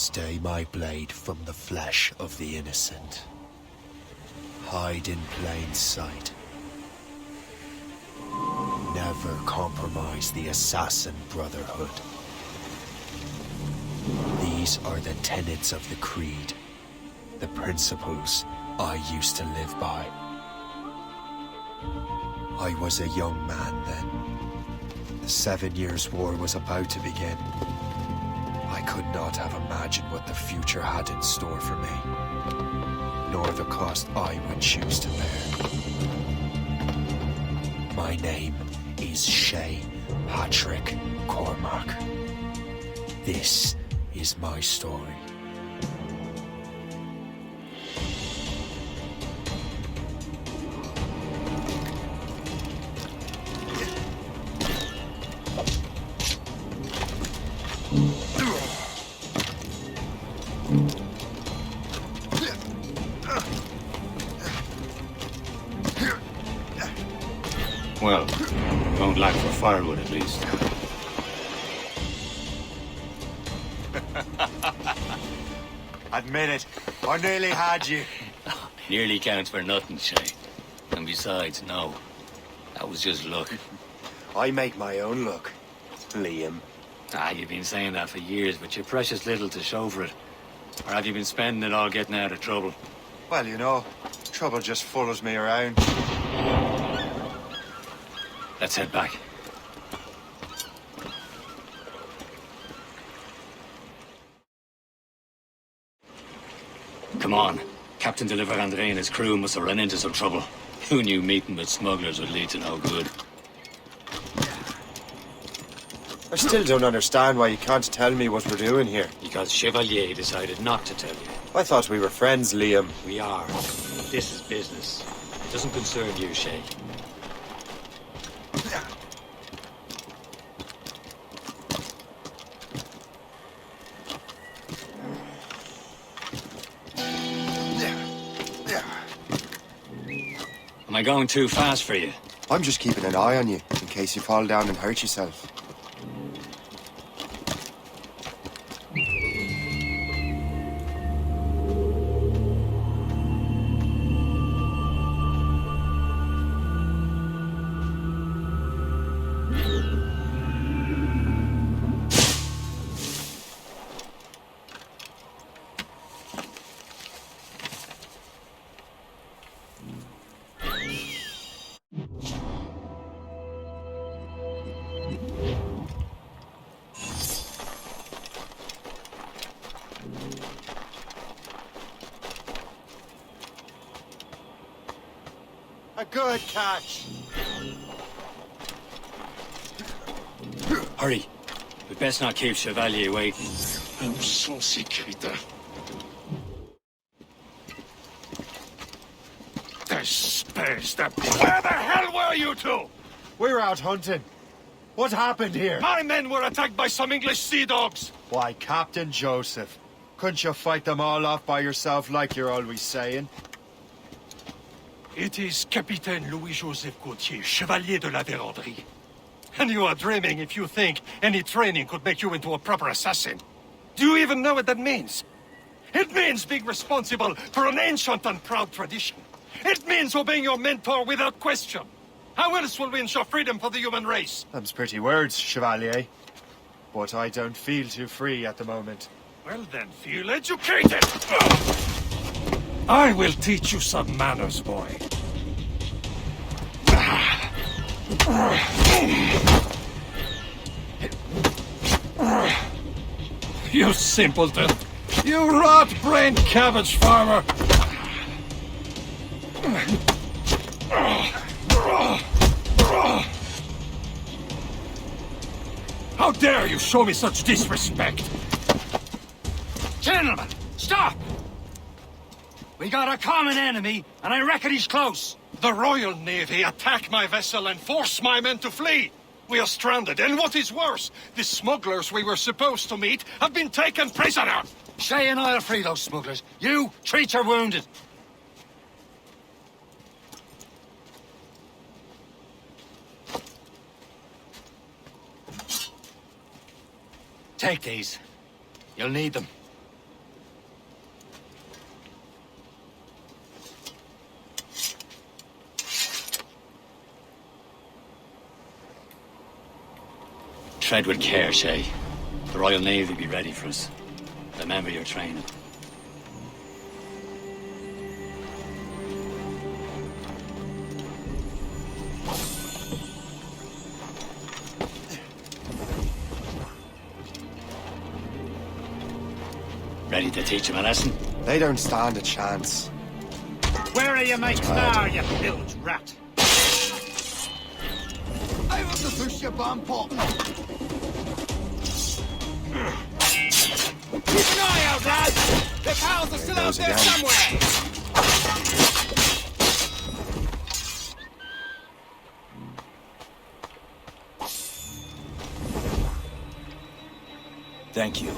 Stay my blade from the flesh of the innocent. Hide in plain sight. Never compromise the Assassin Brotherhood. These are the tenets of the Creed, the principles I used to live by. I was a young man then. The 7 Years' War was about to begin. I could not have imagined what the future had in store for me, nor the cost I would choose to bear. My name is Shay Patrick Cormac. This is my story. Well, we won't lack for firewood at least. Admit it, I nearly had you. Nearly counts for nothing, Shay. And besides, no. That was just luck. I make my own luck, Liam. You've been saying that for years, but you're precious little to show for it. Or have you been spending it all getting out of trouble? Well, you know, trouble just follows me around. Let's head back. Come on. Captain Deliver Andre and his crew must have run into some trouble. Who knew meeting with smugglers would lead to no good? I still don't understand why you can't tell me what we're doing here. Because Chevalier decided not to tell you. I thought we were friends, Liam. We are. This is business. It doesn't concern you, Shay. Am I going too fast for you? I'm just keeping an eye on you, in case you fall down and hurt yourself. A good catch. Hurry. We'd best not keep Chevalier waiting. Où sont ces crétins? Espèce de... Where the hell were you two? We were out hunting. What happened here? My men were attacked by some English sea dogs. Why, Captain Joseph. Couldn't you fight them all off by yourself like you're always saying? It is Capitaine Louis-Joseph Gauthier, Chevalier de la Vérendrye. And you are dreaming if you think any training could make you into a proper assassin. Do you even know what that means? It means being responsible for an ancient and proud tradition. It means obeying your mentor without question. How else will we ensure freedom for the human race? Them's pretty words, Chevalier. But I don't feel too free at the moment. Well then, feel educated! I will teach you some manners, boy. You simpleton! You rot-brained cabbage farmer! How dare you show me such disrespect? Gentlemen, stop! We got a common enemy, and I reckon he's close. The Royal Navy attack my vessel and force my men to flee. We are stranded, and what is worse, the smugglers we were supposed to meet have been taken prisoner. Shay and I'll free those smugglers. You, treat your wounded. Take these. You'll need them. Tread with care, Shay. The Royal Navy will be ready for us. Remember your training. Ready to teach him a lesson? They don't stand a chance. Where are your mates now, you bilge rat? Out of the bush, you bomb pot! Keep an eye out, lads! Their pals are still out there somewhere! Thank you.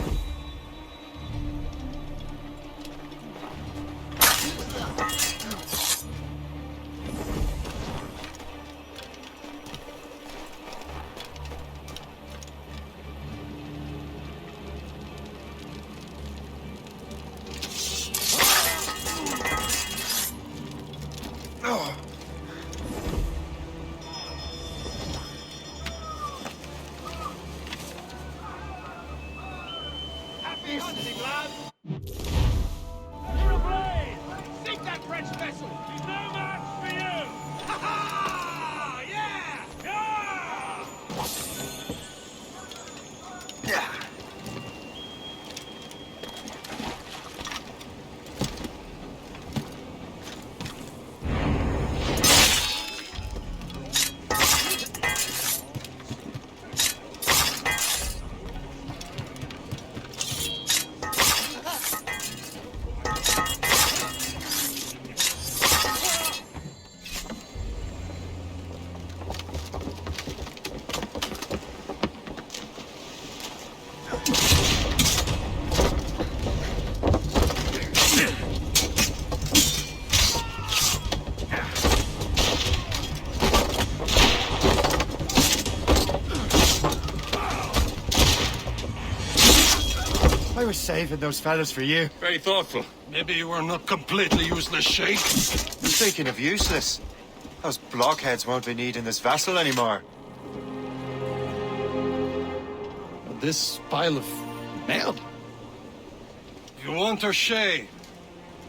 Happy hunting, lad! You're ablaze! Sink that French vessel! He's no match for you! Ha ha! Yeah! Yeah! Yeah! I was saving those fellas for you. Very thoughtful. Maybe you were not completely useless, Shay. Speaking of useless, those blockheads won't be needing this vessel anymore. This pile of mail? You want her, Shay?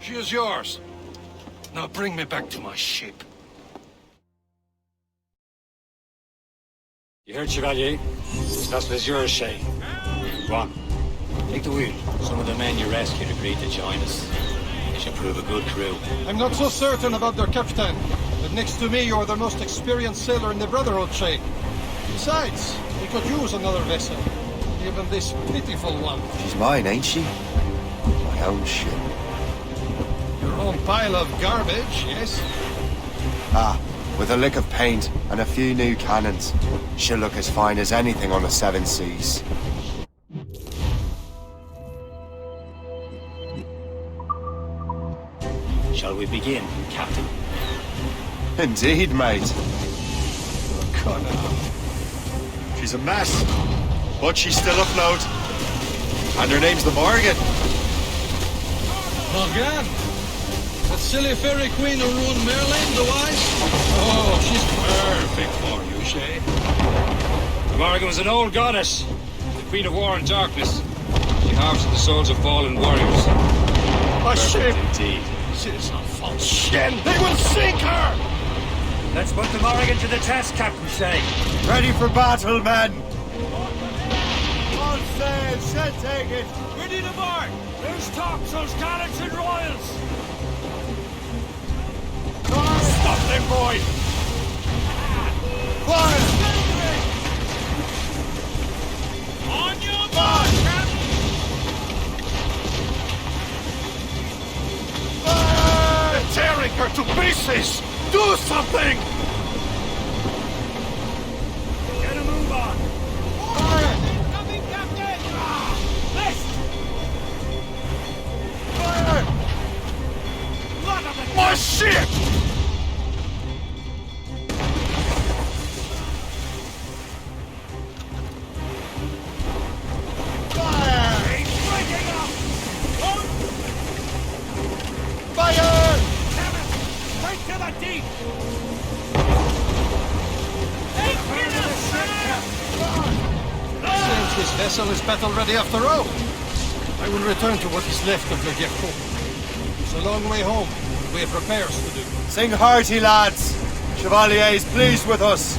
She is yours. Now bring me back to my ship. You heard, Chevalier? This vessel is yours, Shay. Go on. Take the wheel. Some of the men you rescued agreed to join us. They should prove a good crew. I'm not so certain about their captain, but next to me you're the most experienced sailor in the Brotherhood, Shay. Besides, we could use another vessel. Even this pitiful one. She's mine, ain't she? My own ship. Your own pile of garbage, yes? Ah, with a lick of paint and a few new cannons, she'll look as fine as anything on the seven seas. Shall we begin, Captain? Indeed, mate. Connor. She's a mess, but she's still afloat. And her name's the Morgan. Morgan? That silly fairy queen who ruined Merlin, the wise? Oh, she's perfect for you, Shay. The Morgan was an old goddess, the queen of war and darkness. She harvested the souls of fallen warriors. My ship! Indeed. This is a false ship. They will sink her! Let's put the Morgan to the test, Captain Shay. Ready for battle, men! On sail, set take it! Ready to mark! There's topsails, gallants, and royals! Stop them, boys! Fire! On your mark, Captain! They're tearing her to pieces! Do something! Get a move on! Coming, Captain! List! Fire! Blood of the My ship! Fire! He's breaking up! Fire! Straight to the deep! Hey, get us, this vessel is battle-ready after all. I will return to what is left of Le Viejo. It's a long way home. We have repairs to do. Sing hearty, lads. Chevalier is pleased with us.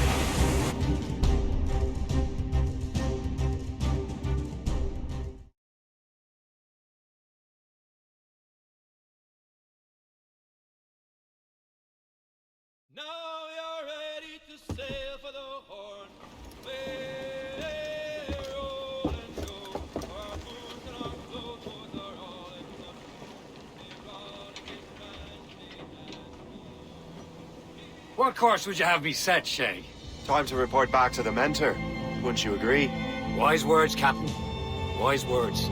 Now you're ready to sail for the Horn. Way roll and go. Our boots and our clothes are all in the What course would you have me set, Shay? Time to report back to the mentor. Wouldn't you agree? Wise words, Captain. Wise words.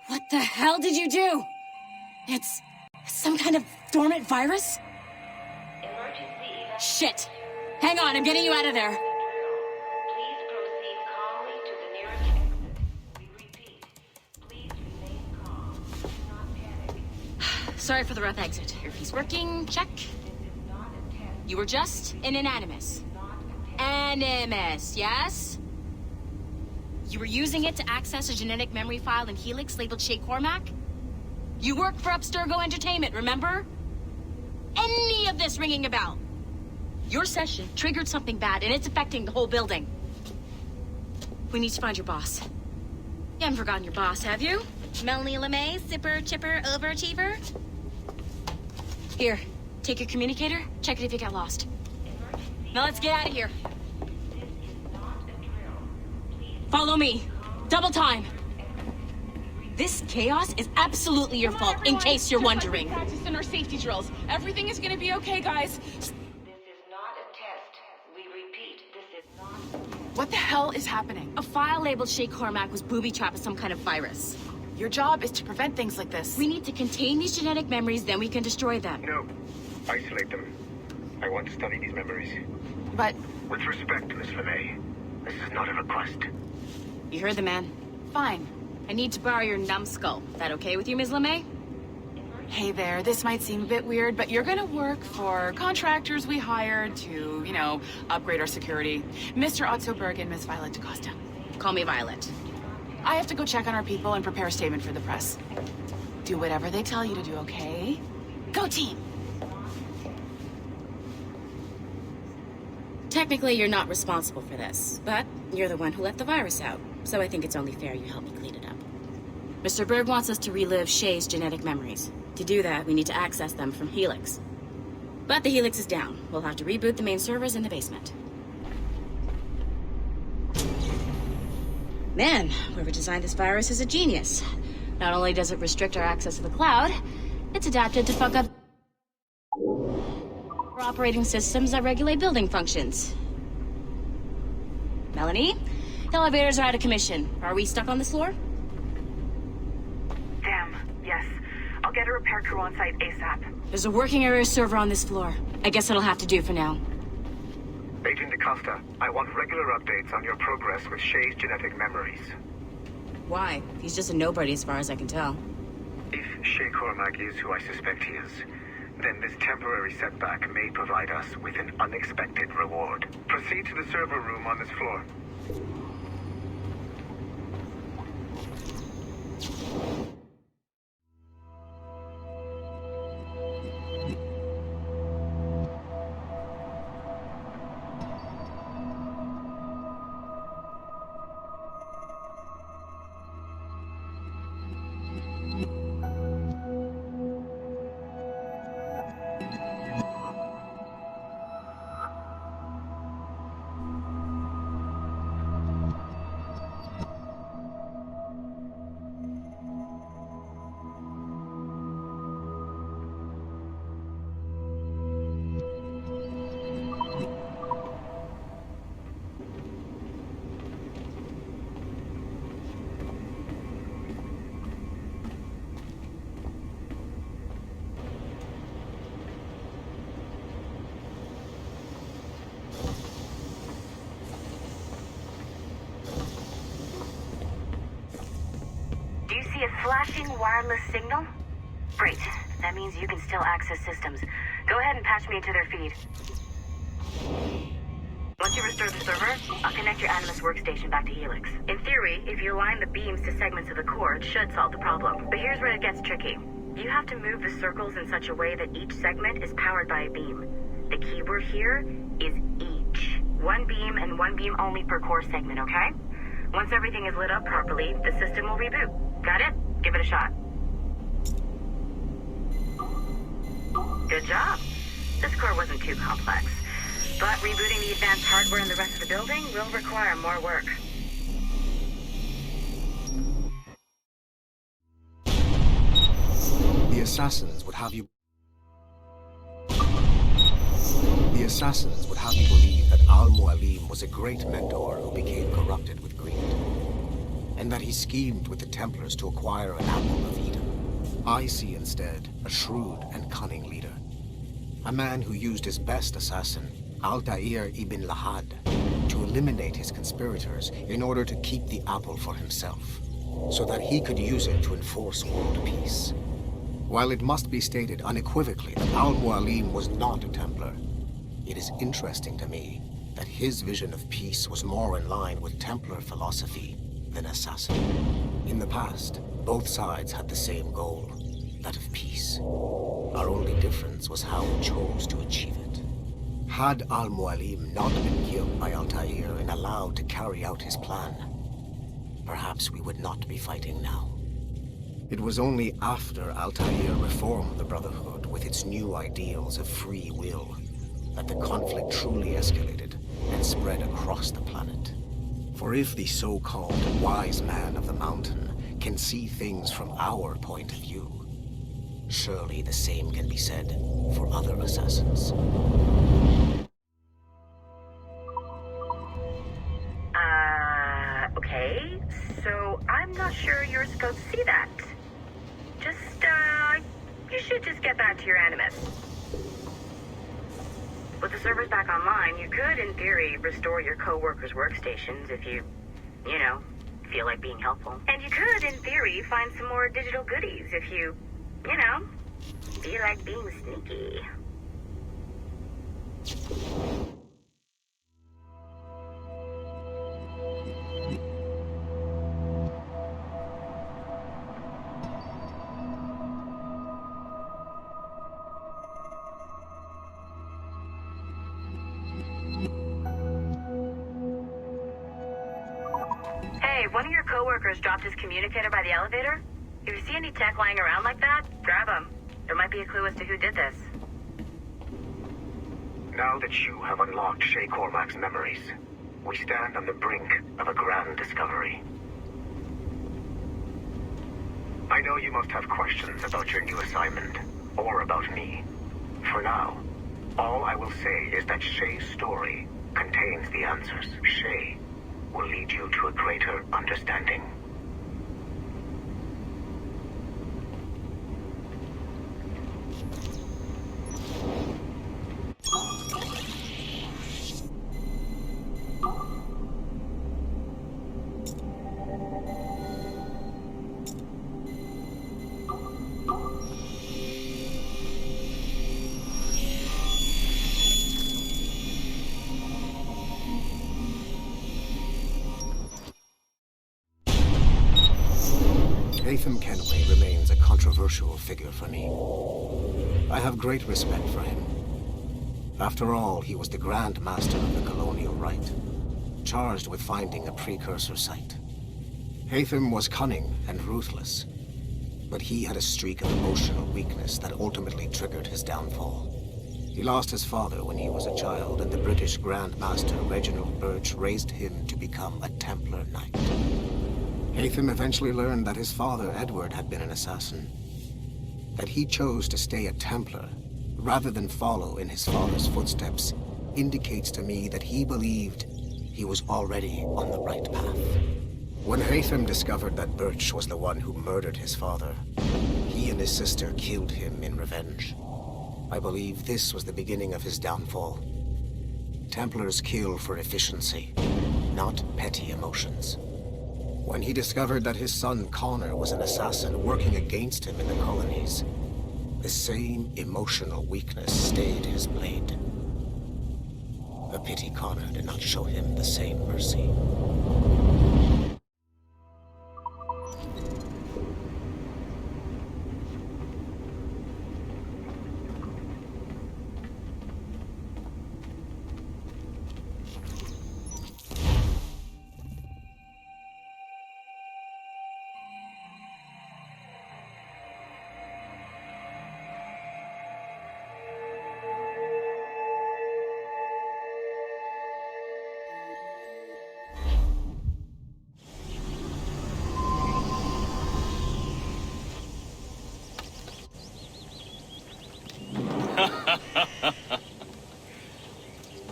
What the hell did you do? It's some kind of dormant virus? Shit! Hang on, I'm getting you out of there. Please proceed calmly to the nearest exit. We repeat, please remain calm. Do not panic. Sorry for the rough exit. Earpiece working, check. This is not a test. You were just an animus. Animus, yes? You were using it to access a genetic memory file in Helix labeled Shay Cormac? You worked for Abstergo Entertainment, remember? Any of this ringing a bell? Your session triggered something bad, and it's affecting the whole building. We need to find your boss. You haven't forgotten your boss, have you? Melanie LeMay, zipper, chipper, overachiever? Here, take your communicator, check it if you got lost. Now let's get out of here. This is not a drill. Please Follow me. Double time. This chaos is absolutely your fault, in case you're wondering. Practice in our safety drills. Everything is gonna be okay, guys. This is not a test. We repeat, this is not a test. What the hell is happening? A file labeled Shay Cormac was booby-trapped with some kind of virus. Your job is to prevent things like this. We need to contain these genetic memories, then we can destroy them. No. Isolate them. I want to study these memories. But With respect, Miss LeMay, this is not a request. You heard the man. fine. I need to borrow your numbskull. That okay with you, Ms. LeMay? Hey there, this might seem a bit weird, but you're gonna work for contractors we hired to, upgrade our security. Mr. Otto Berg and Miss Violet DaCosta. Call me Violet. I have to go check on our people and prepare a statement for the press. Do whatever they tell you to do, okay? Go team! Technically, you're not responsible for this, but you're the one who let the virus out, so I think it's only fair you help me clean it up. Mr. Berg wants us to relive Shay's genetic memories. To do that, we need to access them from Helix. But the Helix is down. We'll have to reboot the main servers in the basement. Man, whoever designed this virus is a genius. Not only does it restrict our access to the cloud, it's adapted to fuck up operating systems that regulate building functions. Melanie? The elevators are out of commission. Are we stuck on this floor? Damn, yes. I'll get a repair crew on site ASAP. There's a working area server on this floor. I guess it'll have to do for now. Agent DaCosta, I want regular updates on your progress with Shay's genetic memories. Why? He's just a nobody as far as I can tell. If Shay Cormac is who I suspect he is, then this temporary setback may provide us with an unexpected reward. Proceed to the server room on this floor. flashing wireless signal? Great. That means you can still access systems. Go ahead and patch me into their feed. Once you restore the server, I'll connect your Animus workstation back to Helix. In theory, if you align the beams to segments of the core, it should solve the problem. But here's where it gets tricky. You have to move the circles in such a way that each segment is powered by a beam. The keyword here is each. One beam and one beam only per core segment, okay? Once everything is lit up properly, the system will reboot. Got it? Give it a shot. Good job. This core wasn't too complex. But rebooting the advanced hardware in the rest of the building will require more work. The assassins would have you... The assassins would have you believe that Al-Mualim was a great mentor who became corrupted with greed, and that he schemed with the Templars to acquire an apple of Eden. I see instead a shrewd and cunning leader, a man who used his best assassin, Altair ibn Lahad, to eliminate his conspirators in order to keep the apple for himself, so that he could use it to enforce world peace. While it must be stated unequivocally that Al-Mualim was not a Templar, it is interesting to me that his vision of peace was more in line with Templar philosophy than assassin. In the past, both sides had the same goal, that of peace. Our only difference was how we chose to achieve it. Had Al-Mualim not been killed by Altair and allowed to carry out his plan, perhaps we would not be fighting now. It was only after Altair reformed the Brotherhood with its new ideals of free will that the conflict truly escalated and spread across the planet. For if the so-called wise man of the mountain can see things from our point of view, surely the same can be said for other assassins. Okay. So I'm not sure you're supposed to see that. You should just get back to your Animus. With the servers back online, you could, in theory, restore your co-workers' workstations if you feel like being helpful. And you could, in theory, find some more digital goodies if you feel like being sneaky. Hey, one of your coworkers dropped his communicator by the elevator. If you see any tech lying around like that, grab them. There might be a clue as to who did this. Now that you have unlocked Shay Cormac's memories, we stand on the brink of a grand discovery. I know you must have questions about your new assignment, or about me. For now, all I will say is that Shay's story contains the answers. Shay will lead you to a greater understanding. Haytham Kenway remains a controversial figure for me. I have great respect for him. After all, he was the Grand Master of the Colonial Rite, charged with finding a precursor site. Haytham was cunning and ruthless, but he had a streak of emotional weakness that ultimately triggered his downfall. He lost his father when he was a child, and the British Grand Master Reginald Birch raised him to become a Templar Knight. Haytham eventually learned that his father, Edward, had been an assassin. That he chose to stay a Templar, rather than follow in his father's footsteps, indicates to me that he believed he was already on the right path. When Haytham discovered that Birch was the one who murdered his father, he and his sister killed him in revenge. I believe this was the beginning of his downfall. Templars kill for efficiency, not petty emotions. When he discovered that his son Connor was an assassin working against him in the colonies, the same emotional weakness stayed his blade. A pity Connor did not show him the same mercy.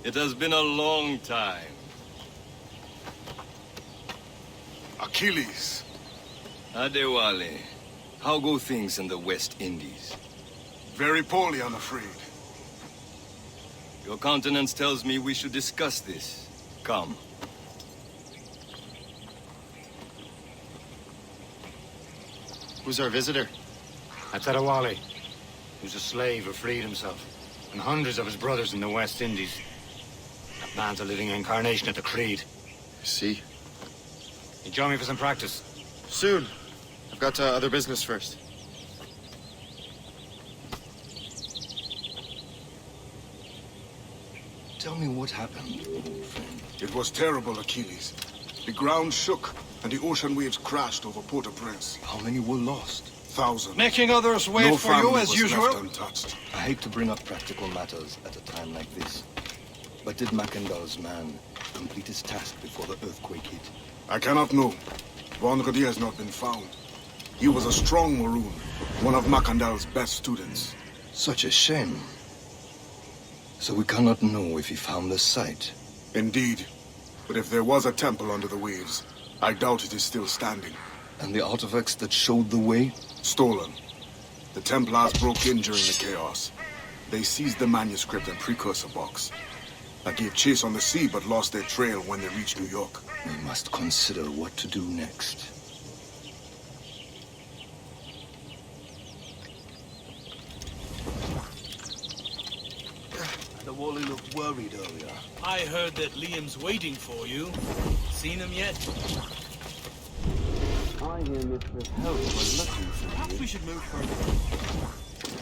It has been a long time. Achilles. Adewale, how go things in the West Indies? Very poorly, I'm afraid. Your countenance tells me we should discuss this. Come. Who's our visitor? Adewale, who's a slave who freed himself, and hundreds of his brothers in the West Indies. That man's a living incarnation of the Creed. See? You join me for some practice? Soon. I've got other business first. Tell me what happened, old friend. It was terrible, Achilles. The ground shook, and the ocean waves crashed over Port-au-Prince. How many were lost? Thousands. Making others wait No for you family as was usual? left untouched. I hate to bring up practical matters at a time like this. But did Mackandal's man complete his task before the earthquake hit? I cannot know. Vendredi has not been found. He was a strong Maroon, one of Mackandal's best students. Such a shame. So we cannot know if he found the site. Indeed. But if there was a temple under the waves, I doubt it is still standing. And the artifacts that showed the way? Stolen. The Templars broke in during the chaos. They seized the manuscript and precursor box. I gave chase on the sea, but lost their trail when they reached New York. We must consider what to do next. The Wally looked worried earlier. I heard that Liam's waiting for you. Seen him yet? I hear Mistress Help was looking for you. Perhaps we should move further.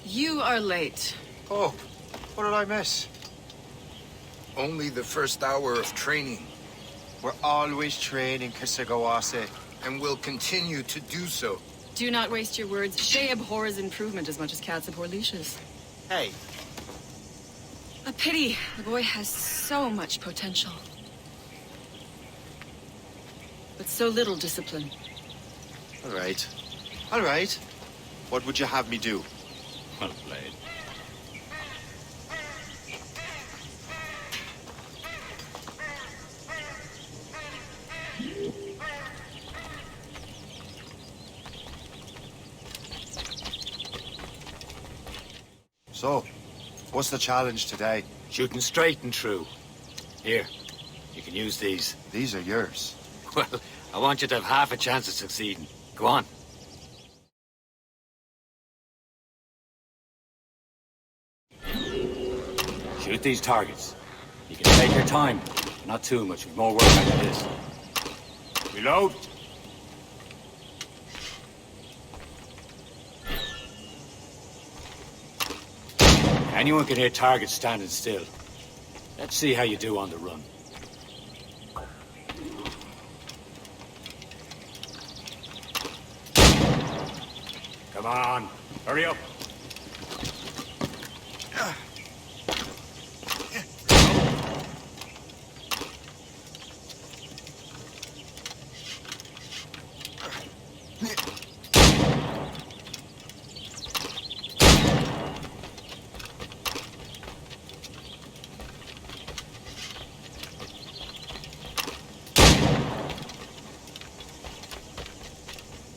You are late. Oh, what did I miss? Only the first hour of training, We're always training, Kisagawase. and will continue to do so. Do not waste your words. Shay abhors improvement as much as cats abhor leashes. Hey, A pity. The boy has so much potential. But so little discipline. all right. All right. What would you have me do? Well played. So, what's the challenge today? Shooting straight and true. Here, you can use these. These are yours. Well, I want you to have half a chance of succeeding. Go on. Shoot these targets. You can take your time. Not too much. We've more work after this. Reload. Anyone can hit targets standing still. Let's see how you do on the run. Come on, hurry up.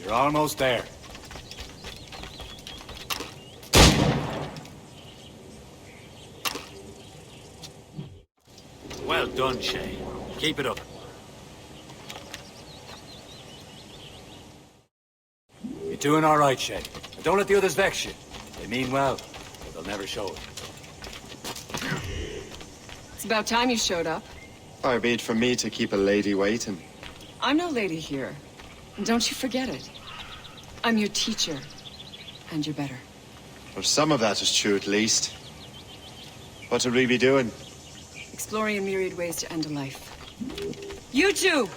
You're almost there. Well done, Shay. Keep it up. You're doing all right, Shay. And don't let the others vex you. They mean well, but they'll never show it. It's about time you showed up. Far be it from me to keep a lady waiting. I'm no lady here. And don't you forget it. I'm your teacher. And you're better. Well, some of that is true, at least. What would we be doing? Exploring a myriad ways to end a life. You two!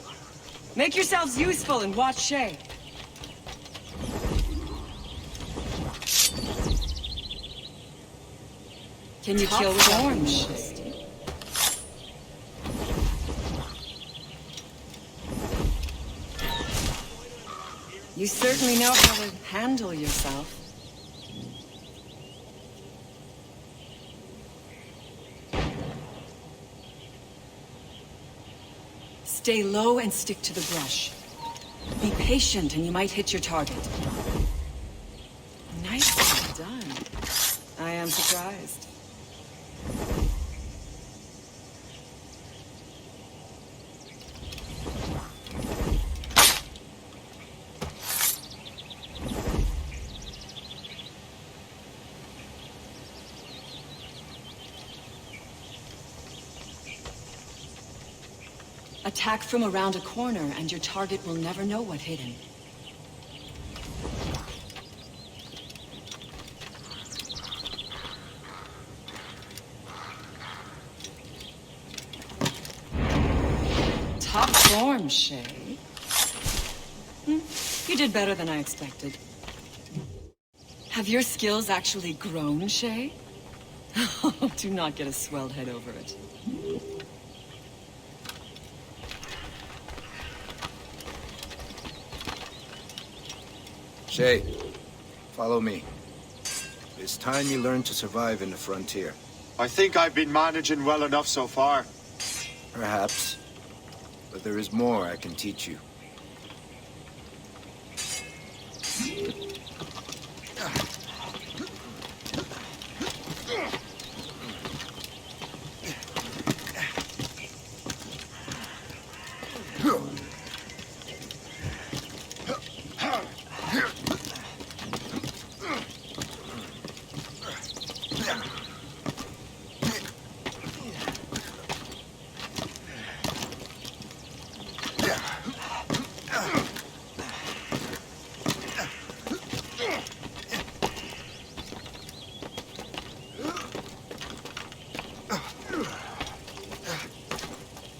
Make yourselves useful and watch Shay. Can you kill with arms? You certainly know how to handle yourself. Stay low and stick to the brush. Be patient and you might hit your target. Nicely done. I am surprised. Attack from around a corner, and your target will never know what hit him. Top form, Shay. You did better than I expected. Have your skills actually grown, Shay? Do not get a swelled head over it. Shay, follow me. It's time you learn to survive in the frontier. I think I've been managing well enough so far. Perhaps. But there is more I can teach you.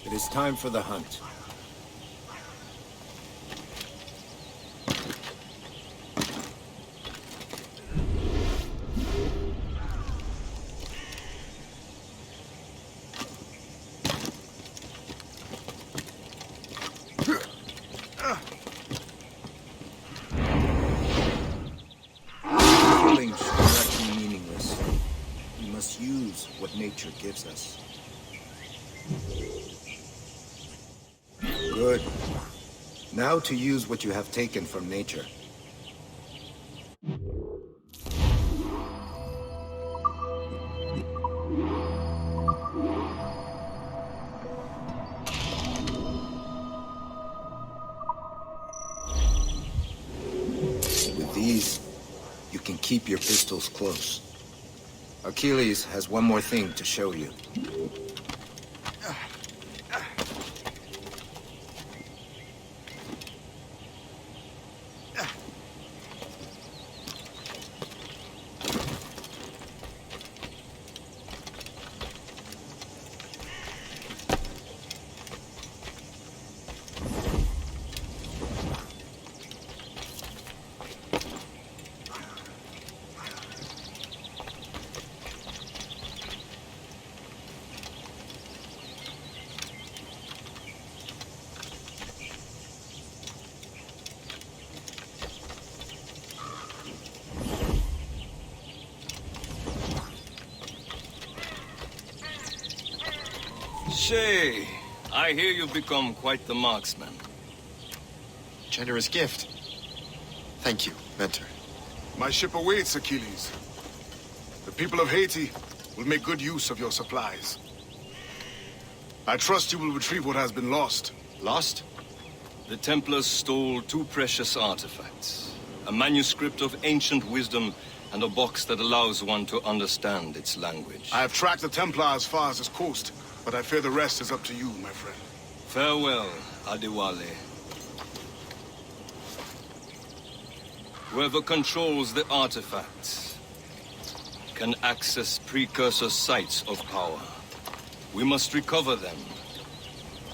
It is time for the hunt. Killing should not be meaningless. We must use what nature gives us. Good. Now to use what you have taken from nature. With these, you can keep your pistols close. Achilles has one more thing to show you. Shay, I hear you've become quite the marksman. Generous gift. Thank you, Mentor. My ship awaits, Achilles. The people of Haiti will make good use of your supplies. I trust you will retrieve what has been lost. Lost? The Templars stole 2 precious artifacts. A manuscript of ancient wisdom and a box that allows one to understand its language. I have tracked the Templar as far as this coast, but I fear the rest is up to you, my friend. Farewell, Adewale. Whoever controls the artifacts can access precursor sites of power. We must recover them,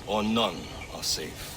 or none are safe.